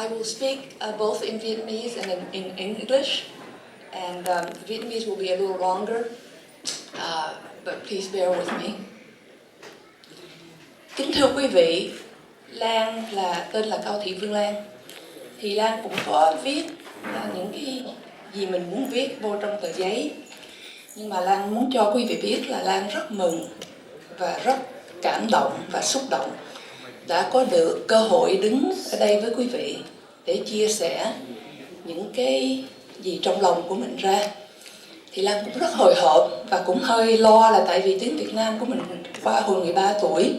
I will speak both in Vietnamese and in English, and Vietnamese will be a little longer, but please bear with me. Kính thưa quý vị, Lan tên là Cao Thị Phương Lan. Thì Lan cũng có viết những cái gì mình muốn viết vô trong tờ giấy. Nhưng mà Lan muốn cho quý vị biết là Lan rất mừng và rất cảm động và xúc động đã có được cơ hội đứng ở đây với quý vị để chia sẻ những cái gì trong lòng của mình ra. Thì Lan cũng rất hồi hộp và cũng hơi lo là tại vì tiếng Việt Nam của mình qua hồi 13 tuổi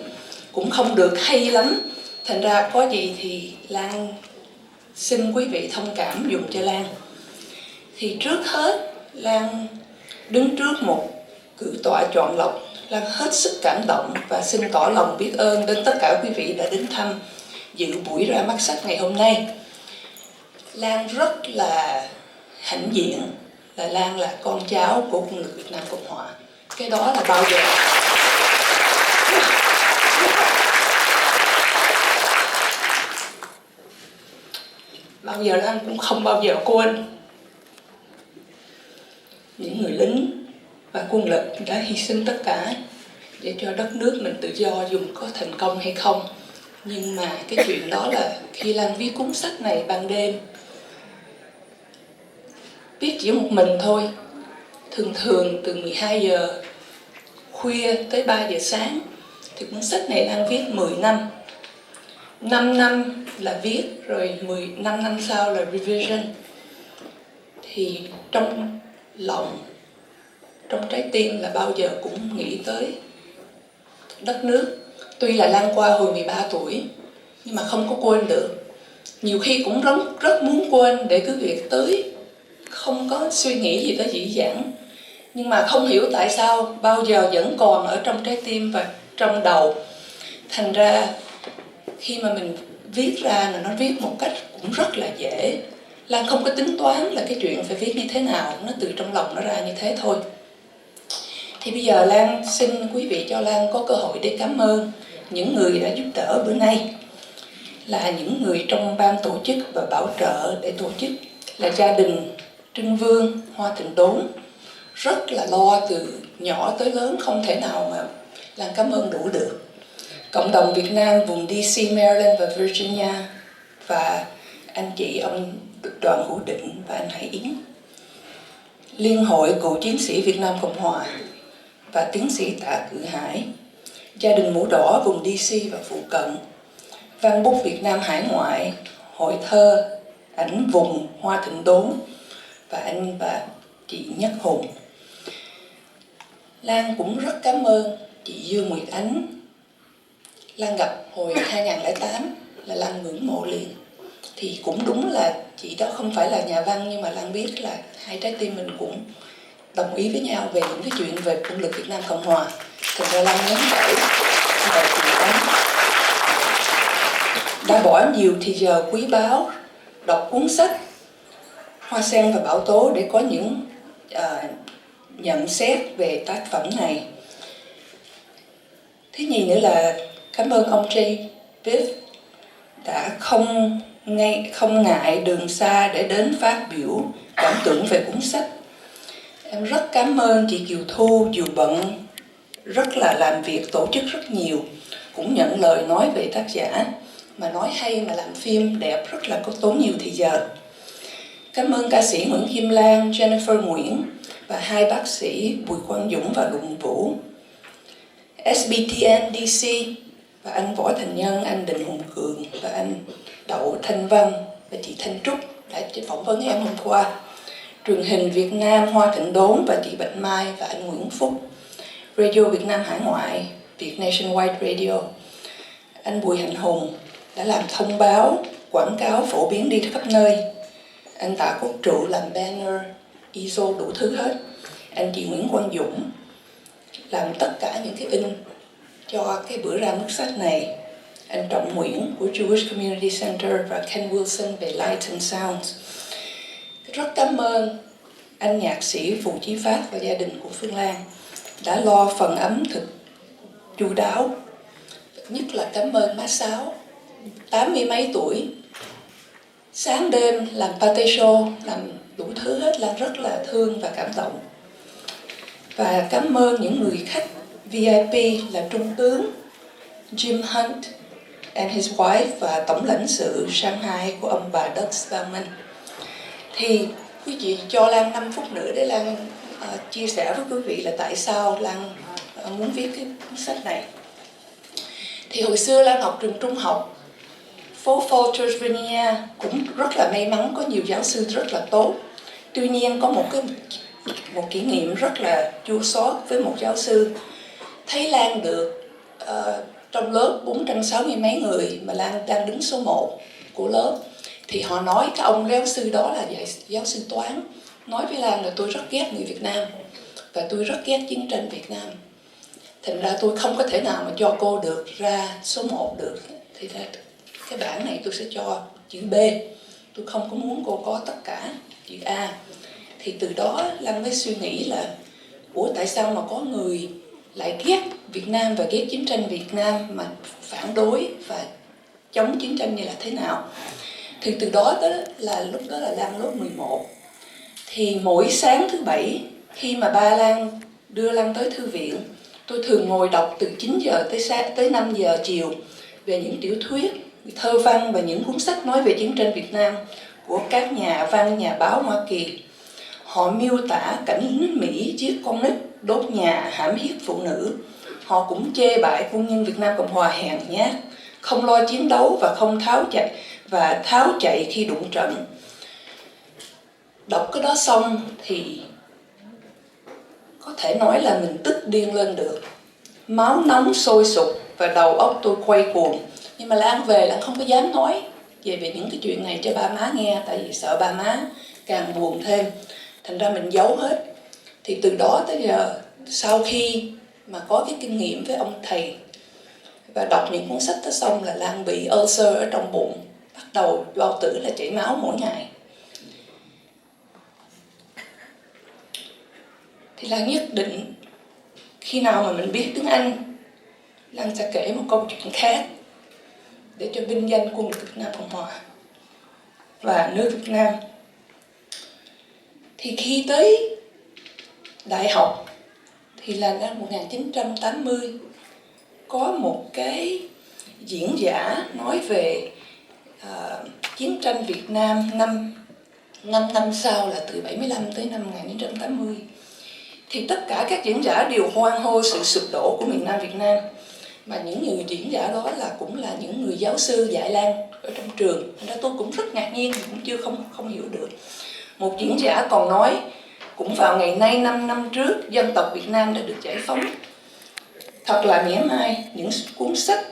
cũng không được hay lắm. Thành ra có gì thì Lan xin quý vị thông cảm dùm cho Lan. Thì trước hết Lan đứng trước một cử tọa chọn lọc. Lan hết sức cảm động và xin tỏ lòng biết ơn đến tất cả quý vị đã đến thăm dự buổi ra mắt sách ngày hôm nay. Lan rất là hãnh diện là Lan là con cháu của quân lực Việt Nam Cộng Hòa. Cái đó là bao giờ Lan cũng không bao giờ quên những người lính và quân lực đã hy sinh tất cả để cho đất nước mình tự do, dù có thành công hay không. Nhưng mà cái chuyện đó là khi Lan viết cuốn sách này ban đêm, viết chỉ một mình thôi, thường từ 12 giờ khuya tới 3 giờ sáng. Thì cuốn sách này Lan viết 10 năm. 5 năm là viết, rồi 5 năm sau là revision. Thì trong lòng, trong trái tim là bao giờ cũng nghĩ tới đất nước. Tuy là Lan qua hồi 13 tuổi, nhưng mà không có quên được. Nhiều khi cũng rất muốn quên để cứ việc tới, không có suy nghĩ gì tới dĩ dãn. Nhưng mà không hiểu tại sao bao giờ vẫn còn ở trong trái tim và trong đầu. Thành ra khi mà mình viết ra là nó viết một cách cũng rất là dễ. Lan không có tính toán là cái chuyện phải viết như thế nào, nó từ trong lòng nó ra như thế thôi. Thì bây giờ Lan xin quý vị cho Lan có cơ hội để cảm ơn những người đã giúp đỡ bữa nay, là những người trong ban tổ chức và bảo trợ để tổ chức, là gia đình Trưng Vương, Hoa Thịnh Đốn, rất là lo từ nhỏ tới lớn, không thể nào mà Lan cảm ơn đủ được. Cộng đồng Việt Nam vùng DC, Maryland và Virginia, và anh chị ông Đoàn Hữu Định và anh Hải Yến. Liên hội Cựu Chiến sĩ Việt Nam Cộng Hòa và tiến sĩ Tạ Cự Hải, gia đình Mũ Đỏ vùng DC và phụ cận, Văn bút Việt Nam hải ngoại, hội thơ ảnh vùng Hoa Thịnh Đốn và anh và chị Nhất Hùng. Lan cũng rất cảm ơn chị Dương Nguyệt Ánh. Lan gặp hồi 2008 là Lan ngưỡng mộ liền. Thì cũng đúng là chị đó không phải là nhà văn, nhưng mà Lan biết là hai trái tim mình cũng đồng ý với nhau về những cái chuyện về quân lực Việt Nam Cộng Hòa. Thành ra Lan nhấn đẩy và chị đã bỏ nhiều thì giờ quý báu đọc cuốn sách Hoa Sen và Bão Tố để có những nhận xét về tác phẩm này. Thứ nhì nữa là cảm ơn ông J. Biff đã không ngại đường xa để đến phát biểu cảm tưởng về cuốn sách. Em rất cảm ơn chị Kiều Thu, dù bận rất là làm việc tổ chức rất nhiều, cũng nhận lời nói về tác giả, mà nói hay mà làm phim đẹp rất là có tốn nhiều thời giờ. Cảm ơn ca sĩ Nguyễn Kim Lan, Jennifer Nguyễn và hai bác sĩ Bùi Quang Dũng và Lụng Vũ, SBTN DC và anh Võ Thành Nhân, anh Đình Hùng Cường và anh Đậu Thanh Văn và chị Thanh Trúc đã phỏng vấn em hôm qua, truyền hình Việt Nam Hoa Thịnh Đốn và chị Bạch Mai và anh Nguyễn Phúc, Radio Việt Nam hải ngoại, Việt Nationwide Radio, anh Bùi Hạnh Hùng đã làm thông báo, quảng cáo phổ biến đi khắp nơi, anh Tạ Quốc Trụ làm banner, ISO đủ thứ hết, anh chị Nguyễn Quang Dũng làm tất cả những cái in cho cái bữa ra mắt sách này, anh Trọng Nguyễn của Jewish Community Center và Ken Wilson về Light and Sound. Rất cảm ơn anh nhạc sĩ Phù Chí Phát và gia đình của Phương Lan đã lo phần ẩm thực chu đáo. Nhất là cảm ơn má Sáu, 80 mấy tuổi, Sáng đêm làm pate show, làm đủ thứ hết. Lan rất là thương và cảm động. Và cảm ơn những người khách VIP là Trung tướng Jim Hunt and his wife và Tổng lãnh sự Shanghai của ông bà Doug Spellman. Thì quý vị cho Lan 5 phút nữa để Lan chia sẻ với quý vị là tại sao Lan muốn viết cái cuốn sách này. Thì hồi xưa Lan học trường trung học phố Falls, Virginia, cũng rất là may mắn, có nhiều giáo sư rất là tốt. Tuy nhiên có một kỷ niệm rất là chua xót với một giáo sư. Thấy Lan được trong lớp 460 mấy người mà Lan đang đứng số 1 của lớp, thì họ nói cái ông giáo sư đó là giáo sư toán, nói với Lan là tôi rất ghét người Việt Nam và tôi rất ghét chiến tranh Việt Nam. Thành ra tôi không có thể nào mà cho cô được ra số 1 được. Thì ra cái bảng này tôi sẽ cho chữ B. Tôi không có muốn cô có tất cả chữ A. Thì từ đó Lan mới suy nghĩ là tại sao mà có người lại ghét Việt Nam và ghét chiến tranh Việt Nam mà phản đối và chống chiến tranh như là thế nào. Thì từ đó lúc đó là Lan lớp 11. Thì mỗi sáng thứ Bảy khi mà ba Lan đưa Lan tới thư viện, tôi thường ngồi đọc từ 9 giờ tới 5 giờ chiều về những tiểu thuyết, thơ văn và những cuốn sách nói về chiến tranh Việt Nam của các nhà văn, nhà báo Hoa Kỳ. Họ miêu tả cảnh lính Mỹ giết con nít, đốt nhà, hãm hiếp phụ nữ. Họ cũng chê bãi quân nhân Việt Nam Cộng Hòa hèn nhát, không lo chiến đấu và không tháo chạy khi đụng trận. Đọc cái đó xong thì có thể nói là mình tức điên lên được. Máu nóng sôi sục và đầu óc tôi quay cuồng. Nhưng mà Lan về Lan không có dám nói về những cái chuyện này cho ba má nghe, tại vì sợ ba má càng buồn thêm. Thành ra mình giấu hết. Thì từ đó tới giờ, sau khi mà có cái kinh nghiệm với ông thầy và đọc những cuốn sách đó xong là Lan bị ulcer ở trong bụng, bắt đầu bao tử là chảy máu mỗi ngày. Thì Lan nhất định khi nào mà mình biết tiếng Anh, Lan sẽ kể một câu chuyện khác để cho vinh danh quân lực Việt Nam Cộng Hòa và nước Việt Nam. Thì khi tới đại học thì là năm 1980 có một cái diễn giả nói về chiến tranh Việt Nam 5 năm sau là từ 75 tới năm 1980. Thì tất cả các diễn giả đều hoan hô sự sụp đổ của miền Nam Việt Nam. Mà những người diễn giả đó cũng là những người giáo sư dạy Lan ở trong trường. Thành ra tôi cũng rất ngạc nhiên, cũng chưa không hiểu được. Một diễn giả còn nói, cũng vào ngày nay 5 năm trước, dân tộc Việt Nam đã được giải phóng. Thật là mỉa mai, những cuốn sách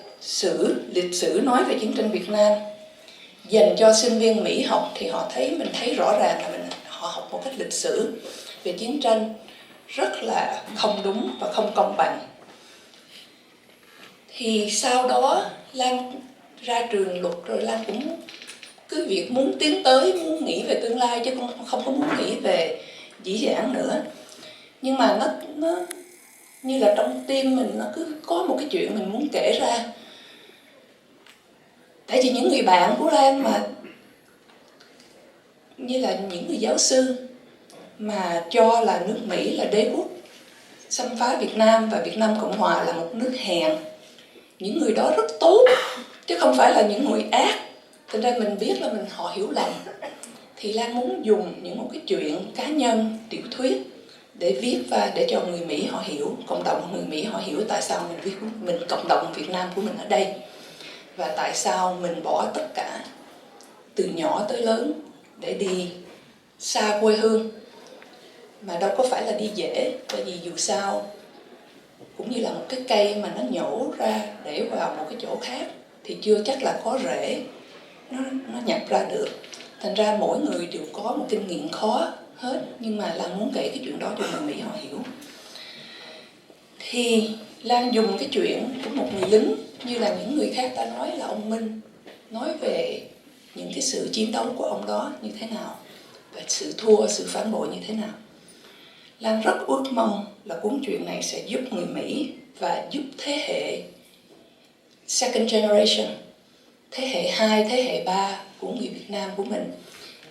lịch sử nói về chiến tranh Việt Nam dành cho sinh viên Mỹ học thì mình thấy rõ ràng là họ học một cách lịch sử về chiến tranh rất là không đúng và không công bằng. Thì sau đó Lan ra trường luật rồi, Lan cũng cứ việc muốn tiến tới, muốn nghĩ về tương lai chứ không có muốn nghĩ về dĩ dãn nữa. Nhưng mà nó như là trong tim mình nó cứ có một cái chuyện mình muốn kể ra. Tại vì những người bạn của Lan mà như là những người giáo sư mà cho là nước Mỹ là đế quốc xâm phá Việt Nam và Việt Nam Cộng Hòa là một nước hèn, những người đó rất tốt chứ không phải là những người ác. Thành ra mình biết là họ hiểu lầm. Thì Lan muốn dùng một cái chuyện cá nhân, tiểu thuyết để viết và để cho người Mỹ họ hiểu, cộng đồng người Mỹ họ hiểu tại sao mình cộng đồng Việt Nam của mình ở đây và tại sao mình bỏ tất cả từ nhỏ tới lớn để đi xa quê hương, mà đâu có phải là đi dễ. Tại vì dù sao cũng như là một cái cây mà nó nhổ ra để vào một cái chỗ khác thì chưa chắc là có rễ nó nhập ra được. Thành ra mỗi người đều có một kinh nghiệm khó hết, nhưng mà Lan muốn kể cái chuyện đó cho người Mỹ họ hiểu. Thì Lan dùng cái chuyện của một người lính như là những người khác ta nói là ông Minh, nói về những cái sự chiến đấu của ông đó như thế nào và sự thua, sự phản bội như thế nào. Lan rất ước mong là cuốn truyện này sẽ giúp người Mỹ và giúp thế hệ second generation, thế hệ 2, thế hệ 3 của người Việt Nam của mình.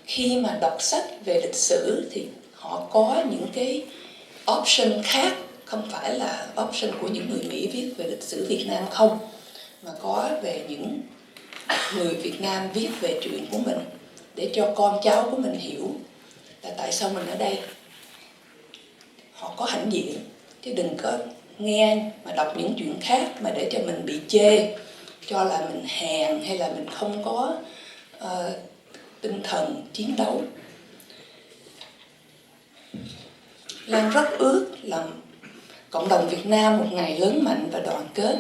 Khi mà đọc sách về lịch sử thì họ có những cái option khác, không phải là option của những người Mỹ viết về lịch sử Việt Nam không, mà có về những người Việt Nam viết về chuyện của mình, để cho con cháu của mình hiểu là tại sao mình ở đây. Họ có hãnh diện, chứ đừng có nghe mà đọc những chuyện khác mà để cho mình bị chê, cho là mình hèn hay là mình không có tinh thần chiến đấu. Lan rất ước là cộng đồng Việt Nam một ngày lớn mạnh và đoàn kết.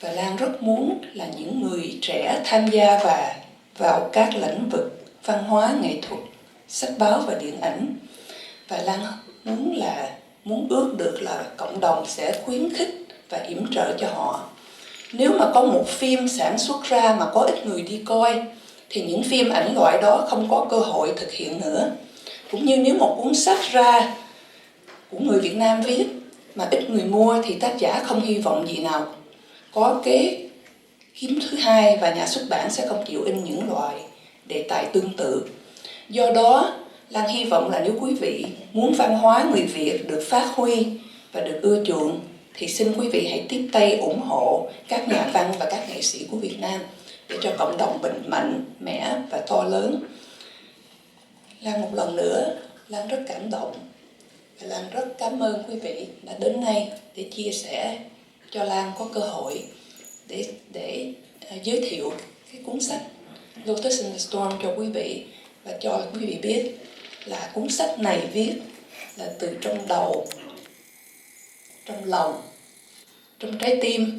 Và Lan rất muốn là những người trẻ tham gia vào các lĩnh vực văn hóa, nghệ thuật, sách báo và điện ảnh. Và Lan muốn ước được là cộng đồng sẽ khuyến khích và yểm trợ cho họ. Nếu mà có một phim sản xuất ra mà có ít người đi coi, thì những phim ảnh loại đó không có cơ hội thực hiện nữa. Cũng như nếu một cuốn sách ra của người Việt Nam viết mà ít người mua, thì tác giả không hy vọng gì nào có cái kiếm thứ hai, và nhà xuất bản sẽ không chịu in những loại đề tài tương tự. Do đó, Lan hy vọng là nếu quý vị muốn văn hóa người Việt được phát huy và được ưa chuộng, thì xin quý vị hãy tiếp tay ủng hộ các nhà văn và các nghệ sĩ của Việt Nam để cho cộng đồng mình mạnh mẽ và to lớn. Lan một lần nữa, Lan rất cảm động và Lan rất cảm ơn quý vị đã đến đây để chia sẻ cho Lan có cơ hội để giới thiệu cái cuốn sách Lotus in the Storm cho quý vị, và cho quý vị biết là cuốn sách này viết là từ trong đầu, trong lòng, trong trái tim,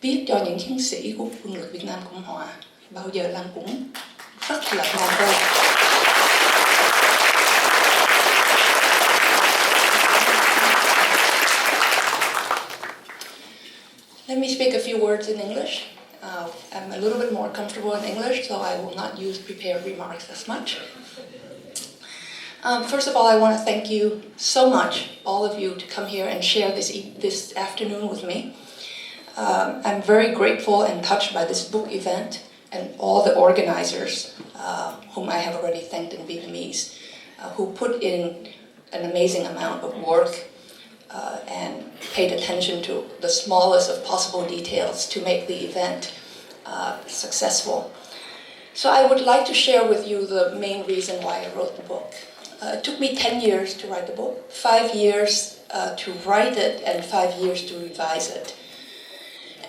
viết cho những chiến sĩ của quân lực Việt Nam Cộng Hòa. Bao giờ Lan cũng rất là hoan nghênh. Let me speak a few words in English. I'm a little bit more comfortable in English, so I will not use prepared remarks as much. First of all, I want to thank you so much, all of you, to come here and share this afternoon with me. I'm very grateful and touched by this book event and all the organizers, whom I have already thanked in Vietnamese, who put in an amazing amount of work and paid attention to the smallest of possible details to make the event successful. So I would like to share with you the main reason why I wrote the book. It took me 10 years to write the book, 5 years to write it, and 5 years to revise it.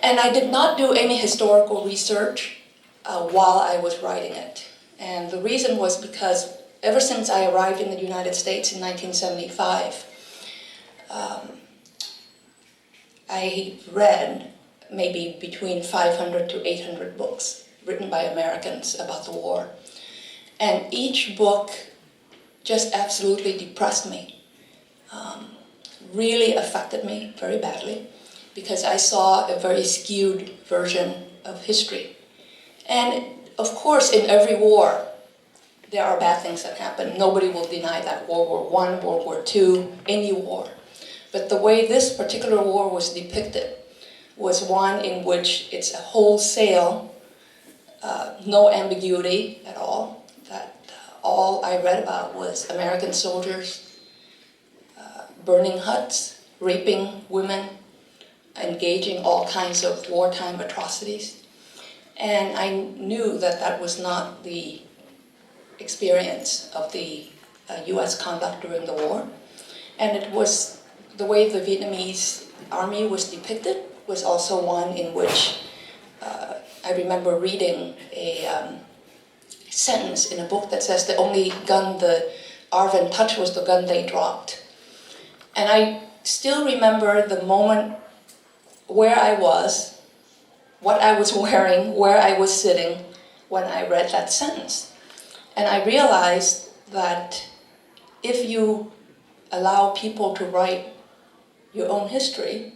And I did not do any historical research while I was writing it. And the reason was because ever since I arrived in the United States in 1975, I read maybe between 500 to 800 books written by Americans about the war. And each book just absolutely depressed me, really affected me very badly, because I saw a very skewed version of history. And of course, in every war, there are bad things that happen. Nobody will deny that. World War I, World War II, any war. But the way this particular war was depicted was one in which it's a wholesale, no ambiguity at all. That all I read about was American soldiers burning huts, raping women, engaging all kinds of wartime atrocities. And I knew that that was not the experience of the US conduct during the war. And it was the way the Vietnamese army was depicted was also one in which I remember reading a sentence in a book that says the only gun the ARVN touched was the gun they dropped. And I still remember the moment where I was, what I was wearing, where I was sitting when I read that sentence. And I realized that if you allow people to write your own history,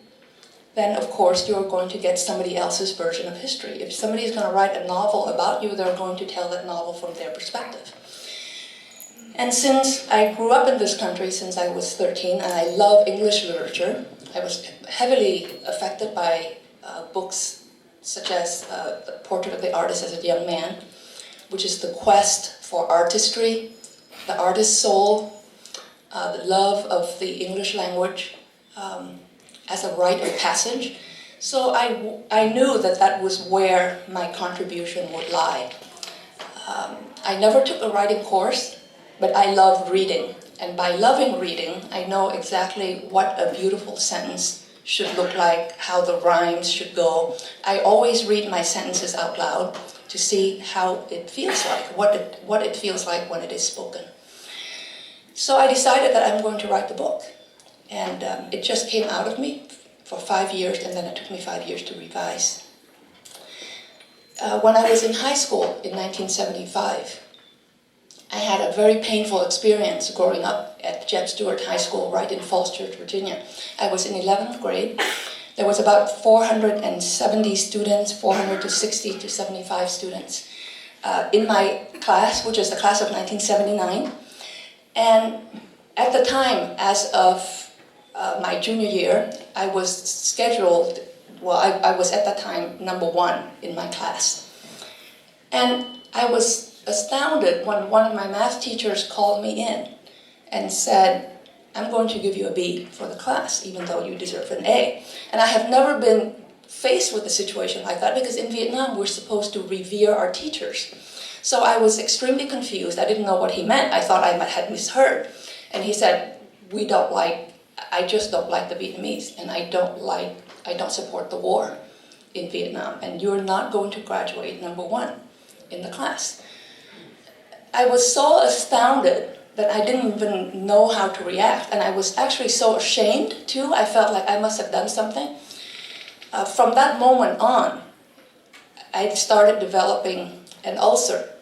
then of course you're going to get somebody else's version of history. If somebody is going to write a novel about you, they're going to tell that novel from their perspective. And since I grew up in this country since I was 13, and I love English literature, I was heavily affected by books such as the portrait of the artist as a young man, which is the quest for artistry, the artist's soul, the love of the English language as a rite of passage. So I knew that that was where my contribution would lie. I never took a writing course, but I love reading. And by loving reading, I know exactly what a beautiful sentence should look like, how the rhymes should go. I always read my sentences out loud to see how it feels like, what it feels like when it is spoken. So I decided that I'm going to write the book. And it just came out of me for 5 years, and then it took me 5 years to revise. When I was in high school in 1975, I had a very painful experience growing up at Jeb Stuart High School right in Falls Church, Virginia. I was in 11th grade. There was about 470 students, 460 to 75 students in my class, which is the class of 1979. And at the time, as of my junior year, I was scheduled, well, I was at that time #1 in my class. And I was astounded when one of my math teachers called me in and said, I'm going to give you a B for the class, even though you deserve an A. And I have never been faced with a situation like that, because in Vietnam, we're supposed to revere our teachers. So I was extremely confused. I didn't know what he meant. I thought I had misheard. And he said, I just don't like the Vietnamese, and I don't support the war in Vietnam, and you're not going to graduate #1 in the class. I was so astounded that I didn't even know how to react, and I was actually so ashamed too. I felt like I must have done something. From that moment on, I started developing an ulcer